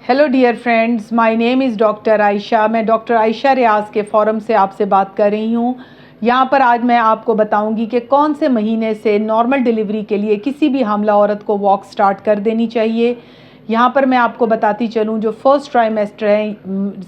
Hello dear friends, my name is doctor Ayesha. मैं doctor Ayesha रियाज के forum से आपसे बात कर रही हूँ। यहाँ पर आज मैं आपको बताऊँगी कि कौन से महीने से नॉर्मल डिलीवरी के लिए किसी भी हामला औरत को वॉक स्टार्ट कर देनी चाहिए। यहाँ पर मैं आपको बताती चलूँ, जो फर्स्ट ट्राइमेस्टर है,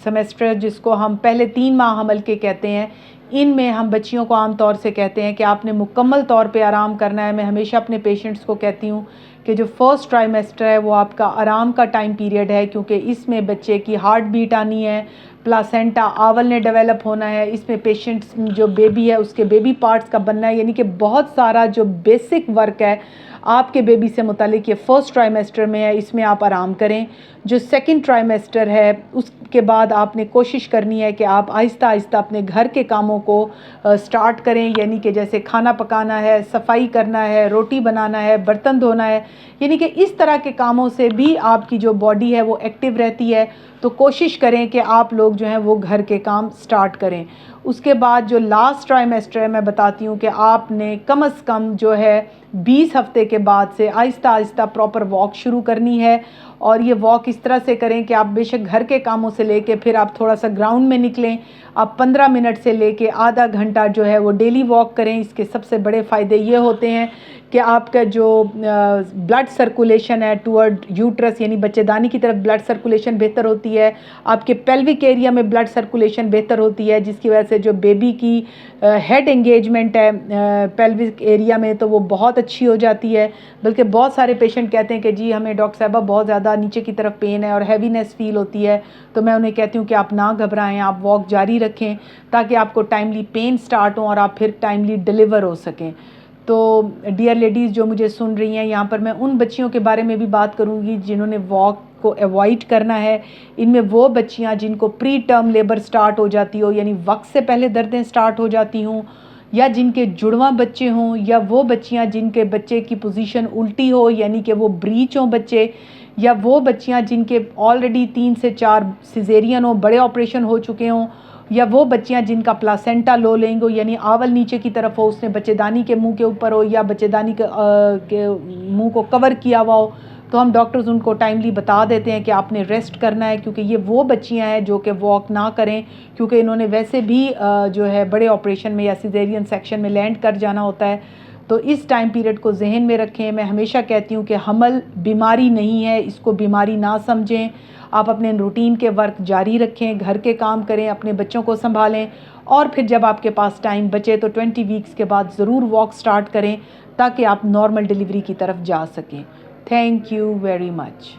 सेमेस्टर जिसको हम पहले 3 माह हमल के कहते हैं, इनमें हम बच्चियों को आम तौर से कहते हैं कि आपने मुकम्मल तौर पे आराम करना है। मैं हमेशा अपने पेशेंट्स को कहती हूँ कि जो फर्स्ट ट्राइमेस्टर है वो आपका आराम का टाइम पीरियड है, क्योंकि इसमें बच्चे की हार्ट बीट आनी है, प्लासेंटा आवल ने डेवलप होना है, इसमें पेशेंट्स जो बेबी है उसके बेबी पार्ट्स का बनना है, यानी कि बहुत सारा जो बेसिक वर्क है आपके बेबी से मुतालिक ये फर्स्ट ट्राइमेस्टर में है। इसमें आप आराम करें। जो सेकंड ट्राइमेस्टर है उसके बाद आपने कोशिश करनी है कि आप आहिस्ता आहिस्ता अपने घर के कामों को स्टार्ट करें, यानी कि जैसे खाना पकाना है, सफाई करना है, रोटी बनाना है, बर्तन धोना है, यानी कि इस तरह के कामों से भी आपकी जो बॉडी है वो एक्टिव रहती है। तो कोशिश करें कि आप लोग जो हैं वो घर के काम स्टार्ट करें। उसके बाद जो लास्ट ट्राइमेस्टर है, मैं बताती हूँ कि आपने कम से कम जो है 20 हफ्ते के बाद से आहिस्ता आहिस्ता प्रॉपर वॉक शुरू करनी है। और ये वॉक इस तरह से करें कि आप बेशक घर के कामों से लेके फिर आप थोड़ा सा ग्राउंड में निकलें। आप 15 मिनट से लेके आधा घंटा जो है वो डेली वॉक करें। इसके सबसे बड़े फ़ायदे ये होते हैं कि आपका जो ब्लड सर्कुलेशन है टूवर्ड यूट्रस, यानी बच्चेदानी की तरफ ब्लड सर्कुलेशन बेहतर होती है। आपके पेल्विक एरिया में ब्लड सर्कुलेशन बेहतर होती है, जिसकी वजह से जो बेबी की हेड एंगेजमेंट है पेल्विक एरिया में तो वो बहुत अच्छी हो जाती है। बल्कि बहुत सारे पेशेंट कहते हैं कि जी हमें डॉक्टर साहबा बहुत ज़्यादा नीचे की तरफ पेन है और हैवीनेस फील होती है। तो मैं उन्हें कहती हूँ कि आप ना घबराएं, आप वॉक जारी रखें ताकि आपको टाइमली पेन स्टार्ट हो और आप फिर टाइमली डिलीवर हो सकें। तो डियर लेडीज़ जो मुझे सुन रही हैं, यहाँ पर मैं उन बच्चियों के बारे में भी बात करूँगी जिन्होंने वॉक को अवॉइड करना है। इनमें वो बच्चियाँ जिनको प्री टर्म लेबर स्टार्ट हो जाती हो, यानी वक्त से पहले दर्दें स्टार्ट हो जाती हों, या जिनके जुड़वा बच्चे हों, या वो बच्चियाँ जिनके बच्चे की पोजीशन उल्टी हो, यानी कि वो ब्रीच हों बच्चे, या वो बच्चियाँ जिनके ऑलरेडी 3 से 4 सिजेरियन हो, बड़े ऑपरेशन हो चुके हों, या वो बच्चियां जिनका प्लासेंटा लो लेंगे, यानी आवल नीचे की तरफ हो, उसने बच्चेदानी के मुंह के ऊपर हो या बच्चेदानी के मुंह को कवर किया हुआ हो, तो हम डॉक्टर्स उनको टाइमली बता देते हैं कि आपने रेस्ट करना है, क्योंकि ये वो बच्चियां हैं जो कि वॉक ना करें, क्योंकि इन्होंने वैसे भी जो है बड़े ऑपरेशन में या सिजेरियन सेक्शन में लैंड कर जाना होता है। तो इस टाइम पीरियड को जहन में रखें। मैं हमेशा कहती हूँ कि हमल बीमारी नहीं है, इसको बीमारी ना समझें। आप अपने रूटीन के वर्क जारी रखें, घर के काम करें, अपने बच्चों को संभालें, और फिर जब आपके पास टाइम बचे तो 20 वीक्स के बाद ज़रूर वॉक स्टार्ट करें ताकि आप नॉर्मल डिलीवरी की तरफ जा सकें। Thank you very much.